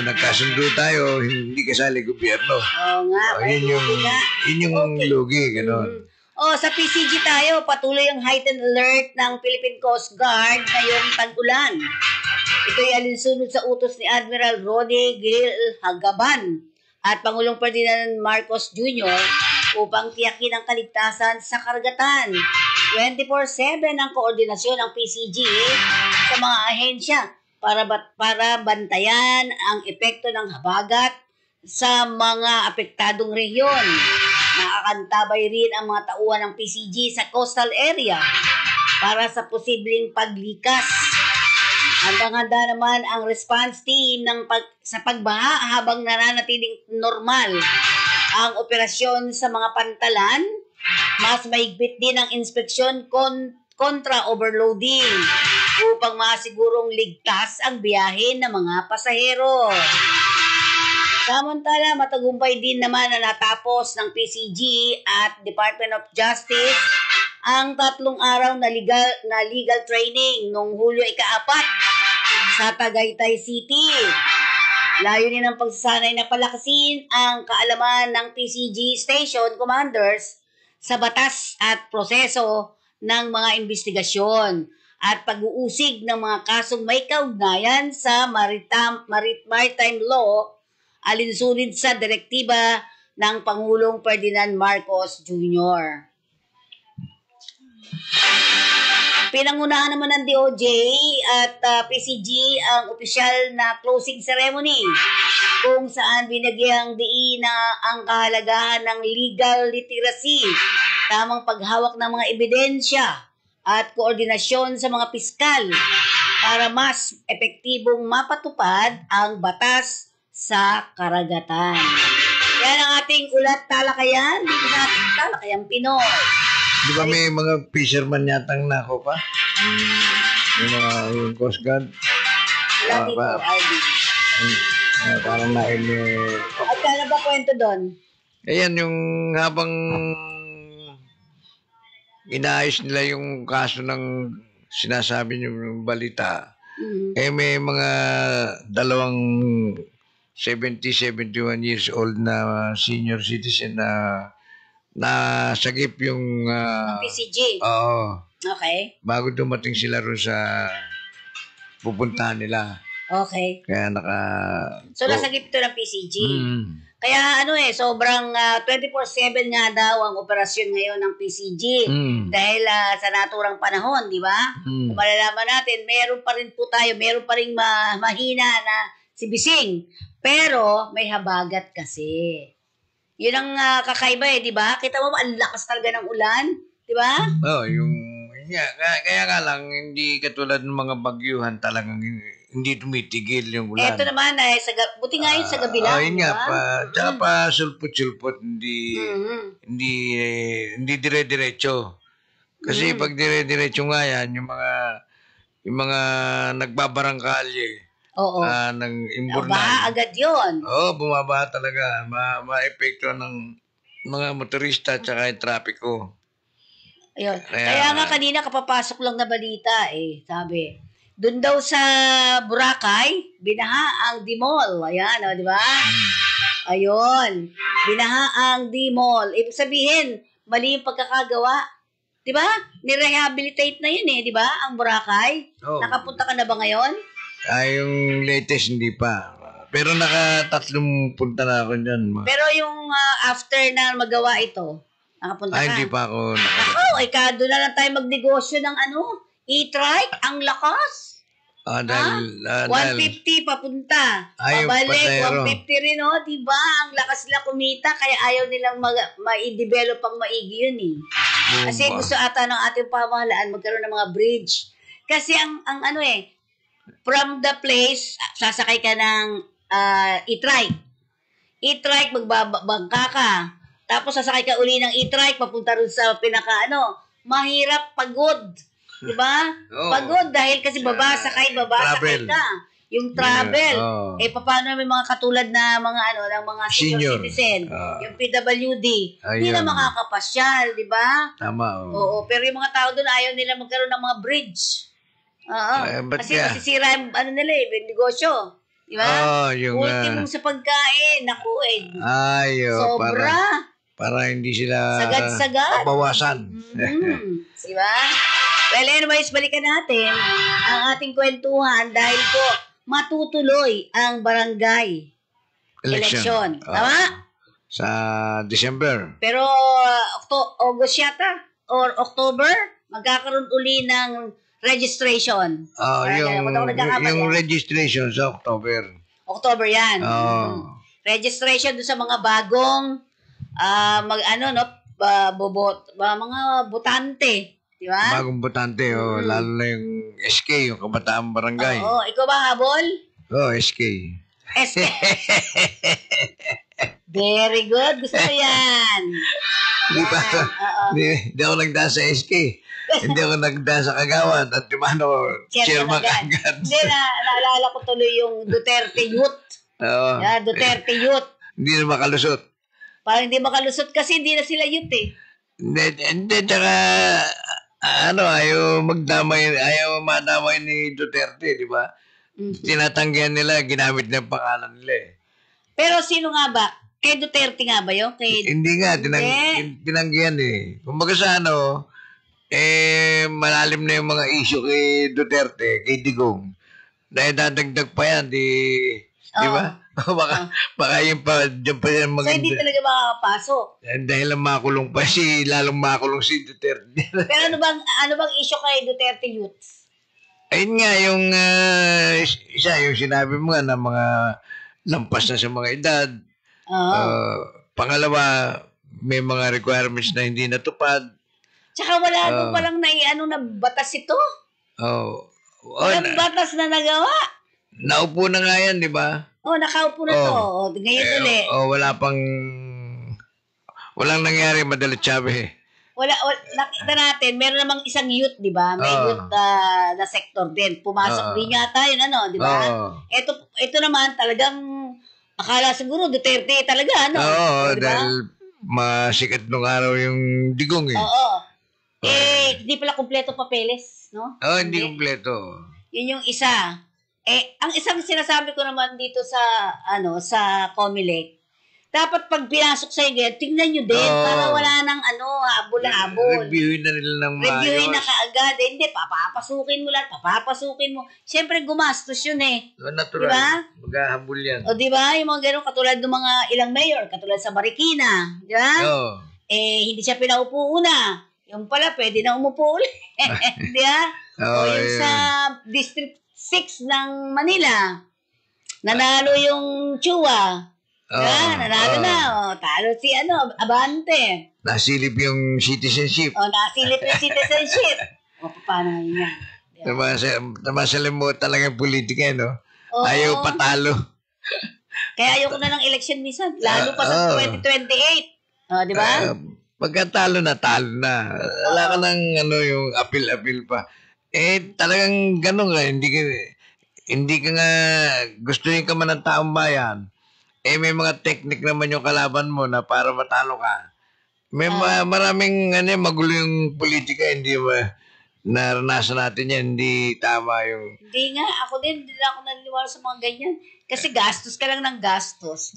Nagkasundo tayo, hindi kasali gobyerno. Oo nga. Yun yung lugi, gano'n. Sa PCG tayo, patuloy ang heightened alert ng Philippine Coast Guard ngayong tag-ulan. Ito'y alinsunod sa utos ni Admiral Rode Gil Hagaban at Pangulong Ferdinand Marcos Jr. upang tiyakin ang kaligtasan sa karagatan. 24/7 ang koordinasyon ng PCG sa mga ahensya para bantayan ang epekto ng habagat sa mga apektadong rehiyon. Nakakantabay rin ang mga tauhan ng PCG sa coastal area para sa posibleng paglikas. Handang-handa naman ang response team sa pagbaha habang nananatiling normal ang operasyon sa mga pantalan. Mas mahigpit din ang inspeksyon kontra overloading upang masigurong ligtas ang biyahe ng mga pasahero. Samantala, matagumpay din naman na natapos ng PCG at Department of Justice ang 3 araw na legal training noong Hulyo 4 sa Tagaytay City. Layunin ng pagsasanay na palakasin ang kaalaman ng PCG station commanders sa batas at proseso ng mga investigasyon at pag-uusig ng mga kasong may kaugnayan sa maritime law alinsunod sa direktiba ng Pangulong Ferdinand Marcos Jr. Pinangunahan naman ng DOJ at PCG ang opisyal na closing ceremony kung saan binagyang diin na ang kahalagahan ng legal literacy, tamang paghawak ng mga ebidensya at koordinasyon sa mga piskal para mas epektibong mapatupad ang batas sa karagatan. Yan ang ating ulat talakayan dito sa ating talakayang Pinoy. Di ba may mga fisherman yatang nako pa? Yung Coast Guard. Wala dito, Alvin. Parang nain At kano ba kwento doon? Ayan, yung habang inaayos nila yung kaso ng sinasabi niyo balita, may mga 71 years old na senior citizen na sagip yung PCG. Oo. Okay. Bago dumating sila ron sa pupuntahan nila. Okay. Kaya So, nasagip ito ng PCG. Mm. Kaya sobrang 24/7 nga daw ang operasyon ngayon ng PCG. Dahil sa naturang panahon, di ba? Kung malalaman natin, meron pa rin ring mahina na si Bising. Pero may habagat kasi. Yun ang kakaiba di ba? Kita mo, ang lakas talaga ng ulan, di ba? Kaya nga lang, hindi katulad ng mga bagyuhan talagang hindi tumitigil yung ulan. Ito naman, buti nga yun sa gabi lang, yun nga, tsaka pa sulpot-sulpot, hindi dire-diretso. Kasi pag dire-diretso nga yan, yung mga nagbabarangkalye, ng imbornan. Baha agad yun. Bumaba talaga. Ma-epekto ng mga motorista at saka yung trapiko. Ayun. Kaya nga kanina kapapasok lang na balita sabi. Doon daw sa Boracay, binaha ang D-Mall. Ayan, di ba? Ayun. Binaha ang D-Mall. Ibig sabihin, mali yung pagkakagawa. Di ba? Nirehabilitate na yun di ba? Ang Boracay. Nakapunta ka na ba ngayon? Yung latest hindi pa. Pero naka-3 punta na ako dyan. Pero yung after na magawa ito, nakapunta ka? Hindi pa ako doon na lang tayo magnegosyo ng e-trike. Ang lakas. Dahil 150 papunta. Ayaw Pabalik, patayro. 150 rin, diba? Ang lakas nila kumita, kaya ayaw nilang ma-develop pang maigi yun eh. Kasi gusto ata ng ating pamahalaan magkaroon ng mga bridge. Kasi ang ano from the place, sasakay ka ng e-trike. E-trike, magbabangka ka. Tapos sasakay ka uli ng e-trike, papunta rin sa mahirap, pagod. Diba? Oo. Pagod dahil kasi sakay Travel. ka. Yung travel. Oo. Paano may mga katulad na ng mga senior Senior. citizen, yung PWD, hindi na Ayun. makakapasyal, di ba? Tama. Oo, pero yung mga tao doon ayaw nila magkaroon ng mga bridge. Oo. Ba't Kasi kaya? masisira yung nila yung negosyo. Di ba? Yung Ultimong sa pagkain, naku para sobra. hindi sila Sagad-sagad. bawasan. Di ba? Well, anyways, balikan natin ang ating kwentuhan dahil po matutuloy ang barangay election. Tama? Sa December. Pero August yata or October, magkakaroon uli ng registration. Yung registration sa October. October yan. Registration doon sa mga bagong mga botante. Di ba? Bagong botante, lalo na yung SK, yung Kabataan Barangay. Oo. Ikaw ba habol? SK. SK. Very good. Gusto ko yan. Hindi ako nagdaan sa SK. Hindi ako nagdaan sa Kagawan. At chairman agad. Hindi, naalala ko tuloy yung Duterte Youth. Duterte Youth. Hindi na makalusot. Parang hindi makalusot kasi hindi na sila youth eh. Hindi, tsaka ayaw madamay ni Duterte, di ba? Tinatanggihan nila, ginamit na yung pangalan nila eh. Pero sino nga ba? Kay Duterte nga ba yun? Hindi nga, tinanggihan eh. Kumbaga sa malalim na yung mga issue kay Duterte, kay Digong. Dahil dadagdag pa yan, di ba? Baka yung dyan pa yan So hindi talaga makakapasok. Dahil lang makulong pa lalong makulong si Duterte. Pero ano bang issue kay Duterte Youth? Ayun nga, yung yung sinabi mo nga na mga lampas na sa mga edad. Pangalawa, may mga requirements na hindi natupad. Tsaka wala palang na batas ito. Walang batas na nagawa. Naupo na nga yan, di ba? Nakaupo na to. Ngayon ulit. Walang nangyari, madalit sabi. Nakita natin, meron namang isang youth, di ba? May youth na sector din. Pumasok din yata yun, di ba? Ito naman, talagang, akala siguro, Duterte talaga, Oo, diba? dahil masikat nung araw yung Digong eh. Hindi pala kumpleto papeles, no? Hindi kumpleto. Yun yung isa. Ang isang sinasabi ko naman dito sa Comelec, dapat pag pinasok sa inyo, tingnan nyo din para wala nang habol-habol. Reviewin na nila ng maayos. Reviewin na kaagad. Hindi, papapasukin mo. Siyempre, gumastos yun eh. Natural. Diba? Maghahabol yan. Diba? Yung mga ganun, katulad ng mga ilang mayor, katulad sa Marikina. Diba? Hindi siya pinaupo una. Yung pala, pwede na umupo ulit. Diba? Yung sa District 6 ng Manila, nanalo yung Chua. Nanalo na. Talo si Abante. Nasilip yung citizenship. Nasilip yung citizenship. Paano yun yan? Namasalim mo talaga yung politika, no? Ayaw patalo. Kaya ayoko na ng election minsan. Lalo pa sa 2028. Di ba? Pagkatalo na, talo na. Wala ka ng yung appeal pa. Talagang gano'n nga. Hindi ka nga gustuhin ka man ng taong bayan. May mga technique naman yung kalaban mo na para matalo ka. May maraming magulo yung politika. Hindi naranasan natin yan. Hindi tama yung... Hindi nga. Ako din. Hindi na ako naniniwala sa mga ganyan. Kasi gastos ka lang ng gastos.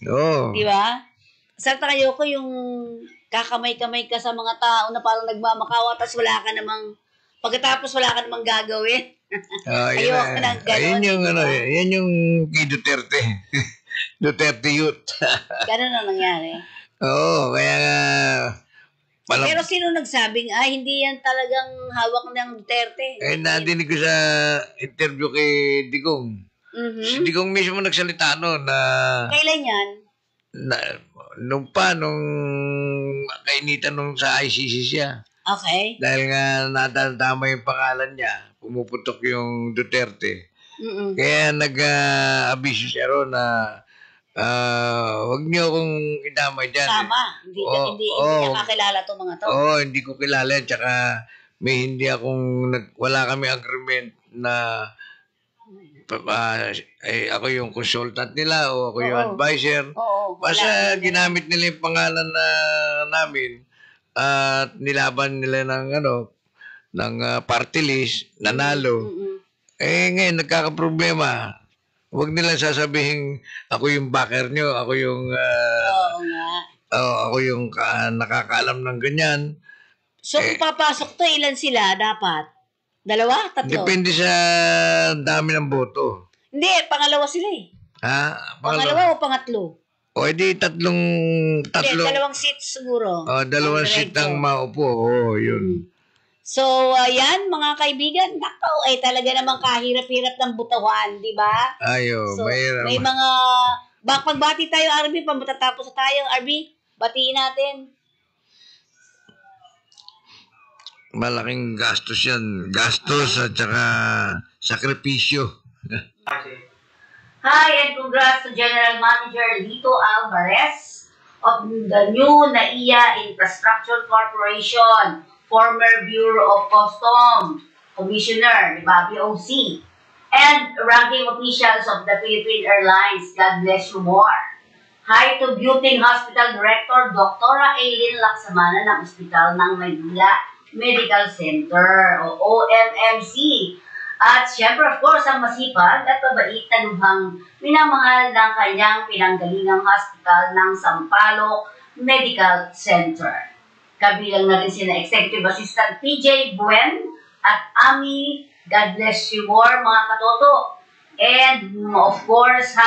Di ba? Salta kayo ko yung kakamay-kamay ka sa mga tao na parang nagmamakawa tapos pagkatapos wala ka namang gagawin. Ayoko na gano'n. Yan yung kay Duterte. Duterte Youth. Gano'n na nangyari. Kaya nga, Pero sino nagsabing, hindi yan talagang hawak ng Duterte? Nadinig ko sa interview kay Digong. Si Digong mismo nagsalita na Kailan yan? nung kainitan nung sa ICC siya. Okay. Dahil nga natatama yung pangalan niya, pumuputok yung Duterte. Kaya nag-abiso siya ron na wag niyo akong idamay dyan. Tama. Hindi niya kakilala itong mga to. Hindi ko kilala. Tsaka wala kami agreement na ako yung consultant nila o ako yung advisor. Basta ginamit nila yung pangalan namin at nilaban nila ng party list, nanalo. Ngayon, nagkakaproblema. Huwag nila sasabihin, ako yung backer nyo, ako yung nakakaalam ng ganyan. So, kung papasok to, ilan sila dapat? 2? 3? Depende sa dami ng boto. Hindi, pangalawa sila eh. Pangalawa o pangatlo? O, edi tatlo. Hindi, 2 seats siguro. 2 seat ang maupo. Yun. So, yan, mga kaibigan, nakaw, talaga namang kahirap-hirap ng butawan, di ba? So, may mga, pagbati tayo, RB, pamatatapos tayo, RB, batiin natin. Malaking gastos yan. Gastos at saka sakripisyo. Hi, and congrats to General Manager Lito Alvarez of the new NAIA Infrastructure Corporation, former Bureau of Customs Commissioner, di ba, BOC, and ranking officials of the Philippine Airlines. God bless you more. Hi to Buting Hospital Director, Dr. Aileen Laksamana ng Ospital ng Maynila Medical Center o OMMC. At syempre, of course, ang masipag at mabait na lubhang minamahal ng kanyang pinanggalingang hospital ng Sampaloc Medical Center. Kabilang na rin sina Executive Assistant PJ Buen at Ami. God bless you more, mga katoto. And of course,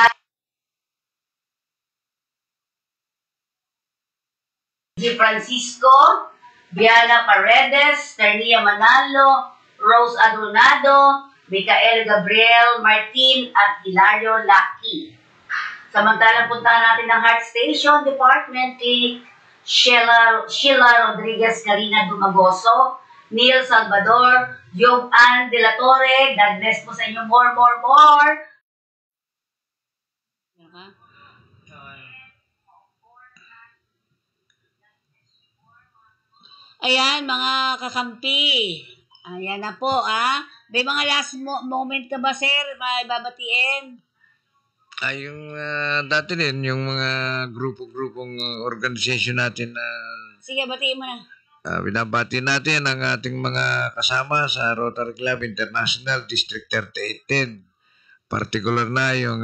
Francisco, Biana Paredes, Ternia Manalo, Rose Adronado, Micael Gabriel Martin, at Hilario Laki. Samantalang puntahan natin ang Heart Station Department Clinic, Sheila Rodriguez Carina Dumagoso, Neil Salvador, Job Ann De La Torre. God bless po sa inyo more. Ayan, mga kakampi. Ayan na po, May mga last moment ka ba, sir? May babatiin? Yung dati din, yung mga grupo-grupong organization natin na Sige, batiin mo na. binabati natin ang ating mga kasama sa Rotary Club International District 3810. Particular na yung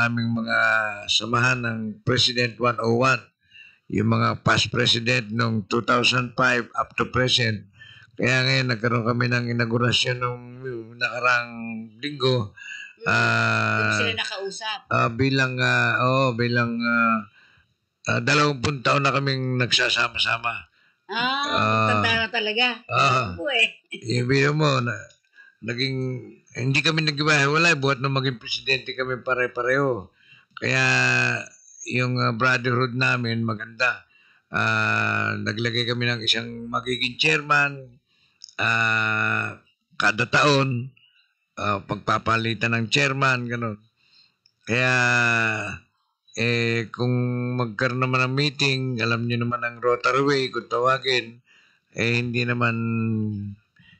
aming mga samahan ng President 101. Yung mga past president noong 2005 up to present. Kaya ngayon nagkaroon kami ng inaugurasyon noong nakarang linggo. Sila nakausap. Bilang 20 taon na kaming nagsasama-sama. Tanda na talaga. Ibig mo, hindi kami naghiwalay buhat na maging presidente kami pare-pareho. Kaya yung brotherhood namin maganda. Naglagay kami ng isang magiging chairman kada taon, pagpapalitan ng chairman, gano'n. Kaya kung magkaroon naman ng meeting, alam niyo naman ang Rotary Way, kung tawagin, hindi naman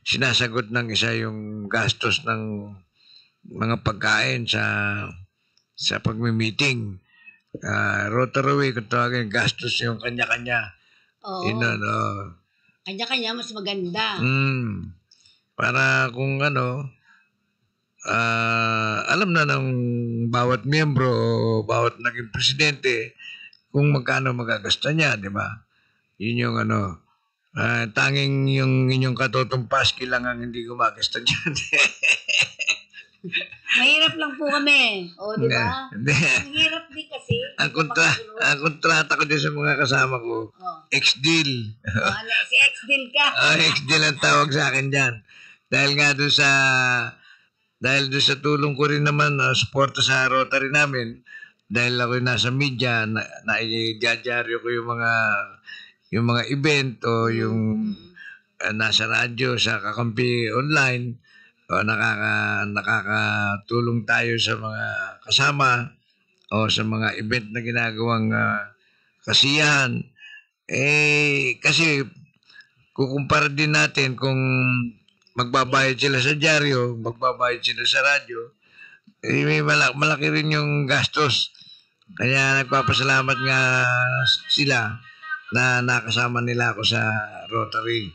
sinasagot ng isa yung gastos ng mga pagkain sa pagmi-meeting. Rotary Way, kung tawagin, gastos yung kanya-kanya. Oo. Kanya-kanya, mas maganda. Para kung alam na ng bawat miyembro o bawat naging presidente kung magkano magagasta niya, di ba? Yun yung tanging yung inyong katotong Paski lang ang hindi gumagasta dyan. Mahirap lang po kami. O, di ba? Hindi. Mahirap din kasi. Ang kontrata ko din sa mga kasama ko, Oh. ex-deal. Si ex-deal ka. Ex-deal ang tawag sa akin dyan. Dahil nga doon sa tulong ko rin naman, suporta sa Rotary namin, dahil ako nasa media, naijajaryo ko yung mga event o yung nasa radyo, sa Kakampi Online, o nakakatulong tayo sa mga kasama o sa mga event na ginagawang kasiyahan. Kasi kukumpara din natin kung magbabayad sila sa dyaryo, magbabayad sila sa radyo, may malaki rin yung gastos. Kaya nagpapasalamat nga sila na nakasama nila ako sa Rotary.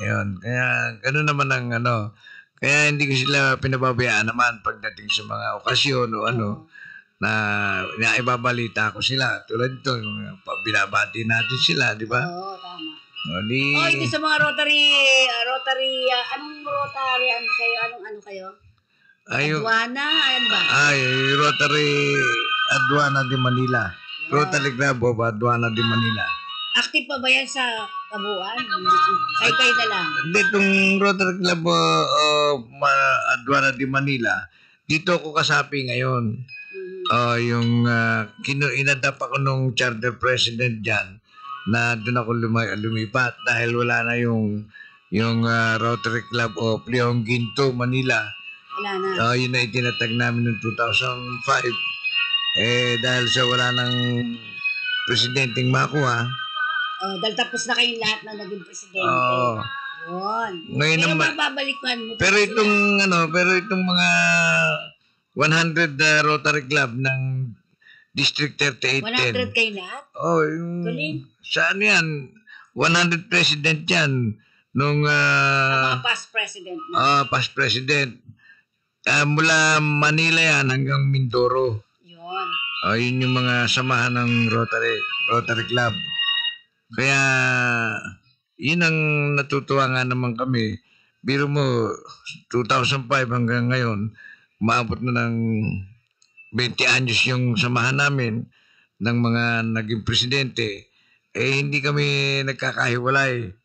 Yun. Kaya gano'n naman ang kaya hindi ko sila pinababayaan naman pagdating sa mga okasyon o na naibabalita ko sila. Tulad ito, yung binabati natin sila, di ba? Oo, tama. Di, Ito sa mga Rotary, anong Rotary, ano kayo? Adwana, ayan ba? Rotary Aduana de Manila. Rotary Club of Aduana de Manila. Active pa ba yan sa kabuuan? Kayo na lang. Hindi, itong Rotary Club Aduana de Manila, dito ako kasapi ngayon. Yung inadap ako nung charter president dyan, na doon ako lumipat dahil wala na yung Rotary Club of Leong Ginto, Manila. Wala na. Yun na itinatag namin noong 2005. Dahil sa wala ng presidenteng makuha. Dahil tapos na kayong lahat na naging presidente. Yun. Ngayon Pero naman, mababalikan mo. pero itong mga 100 Rotary Club ng District 3810. 100 kayo lahat? Yung Galing. saan yan? 100 president yan nung Mga past president na. past president. Mula Manila yan hanggang Mindoro. Yun. Yun yung mga samahan ng Rotary Club. Kaya yun ang natutuwa nga naman kami. Biro mo, 2005 hanggang ngayon, maabot na ng 20 anyos yung samahan namin ng mga naging presidente. Hindi kami nagkakahiwalay.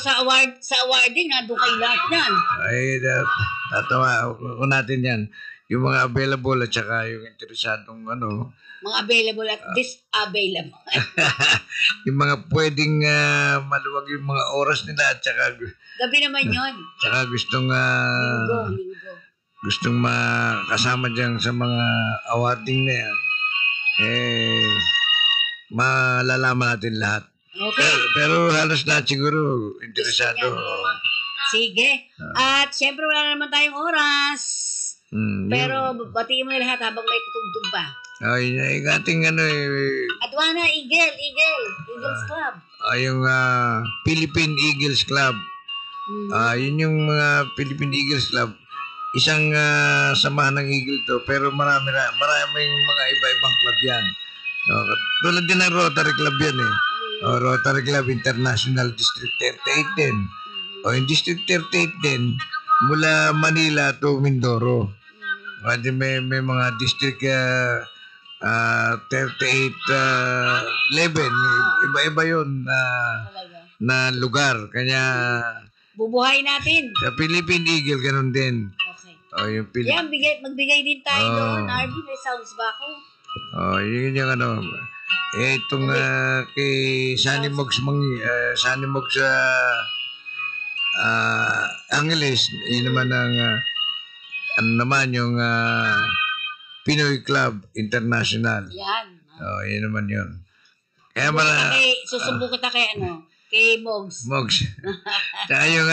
Sa awarding, nandun kayo lahat yan. Tatawa ko natin yan. Yung mga available at saka yung interesadong Mga available at disavailable. yung mga pwedeng maluwag yung mga oras nila at saka Gabi naman yun. Tsaka gustong Linggo. gustong makasama diyan sa mga awarding na yan. Malalaman natin lahat. Okay. Pero halos lahat siguro interesado. Sige. At syempre wala naman tayong oras. Pero batiin mo na lahat habang may kutugtog pa. Yung ating Adwana, Eagles Club. yung Philippine Eagles Club. Yun yung mga Philippine Eagles Club. Isang samahan ng Eagle to, pero maraming mga iba-ibang club yan. Tulad din ng Rotary Club yan eh. Rotary Club International District 3810. Yung District 3810, mula Manila to Mindoro. May mga district 3811. Iba-iba yun na lugar. Kanya Bubuhay natin. sa Philippine Eagle, ganun din. Okay. Yung Yan, magbigay din tayo doon. Arby, may sounds ba ako? yun yung itong kay Sunny Mogs Angeles, yun naman ang yung Pinoy Club International. Yan. Yun naman yun. Kaya Susumbong kita kay Mogs. Tsaka yung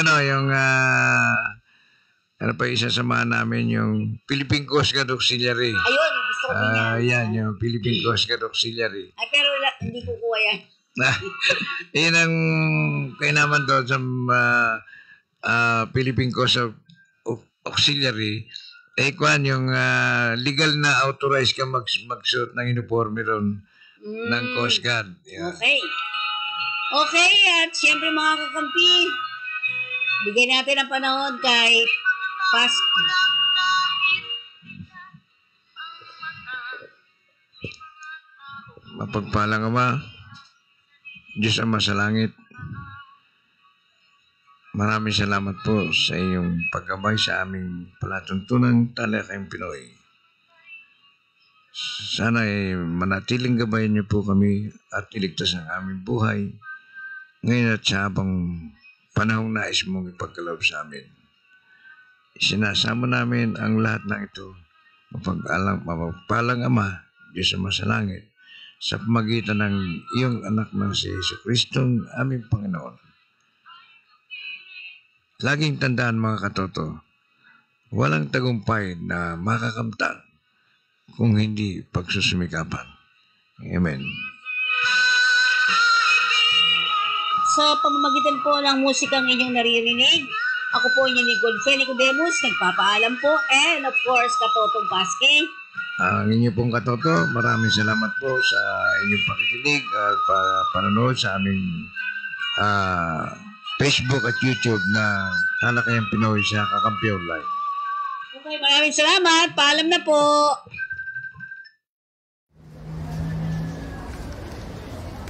pa isa samahan namin yung Philippine Coast Guard Auxiliary. Ayun, gusto ko din yan. Yan, yung Philippine Coast Guard Auxiliary. Ay, pero hindi kukuha yan. Yan ang kainaman doon sa Philippine Coast Auxiliary. Kwan yung legal na authorized ka magsuot ng uniforme ron ng Coast Guard. Yeah. Okay, at syempre mga kakampi, bigyan natin ang panahon kay Mapagpalang Ama, Diyos Ama sa langit, maraming salamat po sa iyong paggabay sa aming palatuntunang Talakayang Pinoy. Sana ay manatiling gabayan niyo po kami at iligtas ang aming buhay ngayon at sa habang panahong nais mong ipagkaloob sa amin. Isinasama namin ang lahat ng ito, mapagpalang Ama, Diyos Ama sa langit, sa pamagitan ng iyong anak na si Jesucristong aming Panginoon. Laging tandaan mga katoto, walang tagumpay na makakamtan kung hindi pagsusumikapan. Amen. Sa pamamagitan po ng musikang inyong naririnig, ako po inyong Nicole Nicodemus, nagpapaalam po, and of course, Katotong Paski. Ang inyo pong katoto, maraming salamat po sa inyong pakikinig at panonood sa aming Facebook at YouTube na Talakayang Pinoy sa Kakampi Online. Okay, maraming salamat. Paalam na po.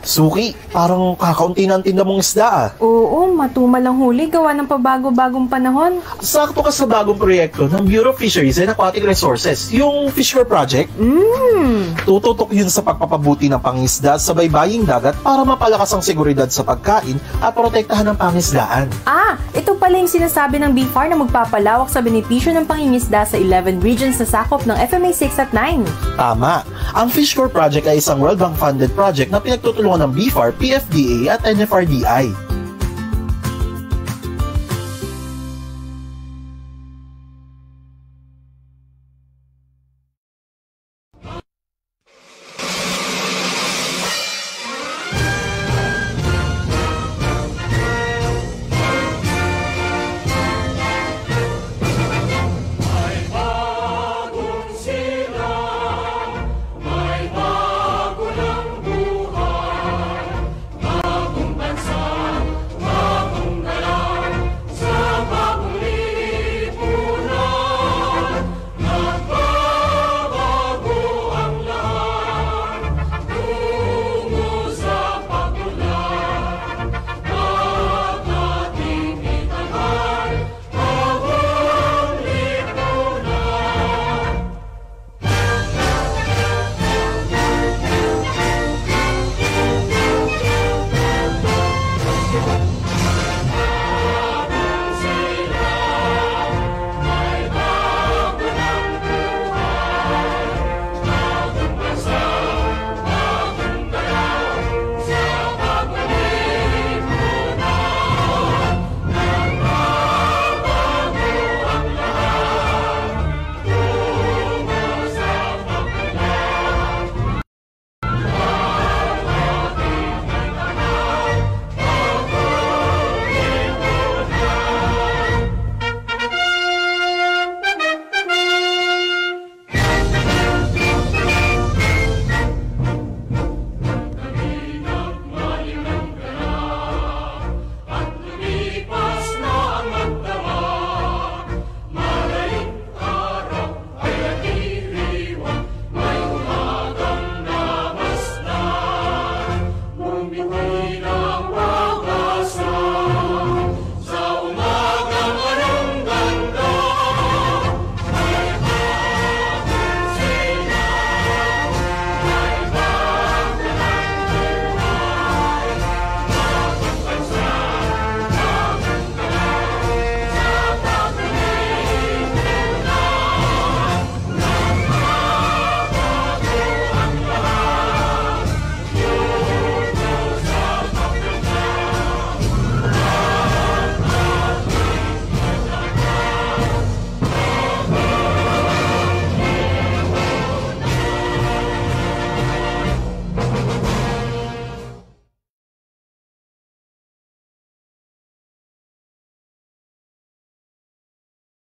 Suki, parang kakaunti na ang tinda mong isda ah. Oo, matumal ang huli gawa ng pabago-bagong panahon. Sakto ka sa bagong proyekto ng Bureau of Fisheries and Aquatic Resources, yung Fishcore Project. Tututok yun sa pagpapabuti ng pangisda sa baybaying dagat para mapalakas ang seguridad sa pagkain at protektahan ang pangisdaan. Ah, ito pala yung sinasabi ng BFAR na magpapalawak sa benepisyo ng pangingisda sa 11 regions na sakop ng FMA 6 at 9. Tama. Ang Fishcore Project ay isang World Bank funded project na pinagtutulungan ng BFAR, PFDA at NFRDI.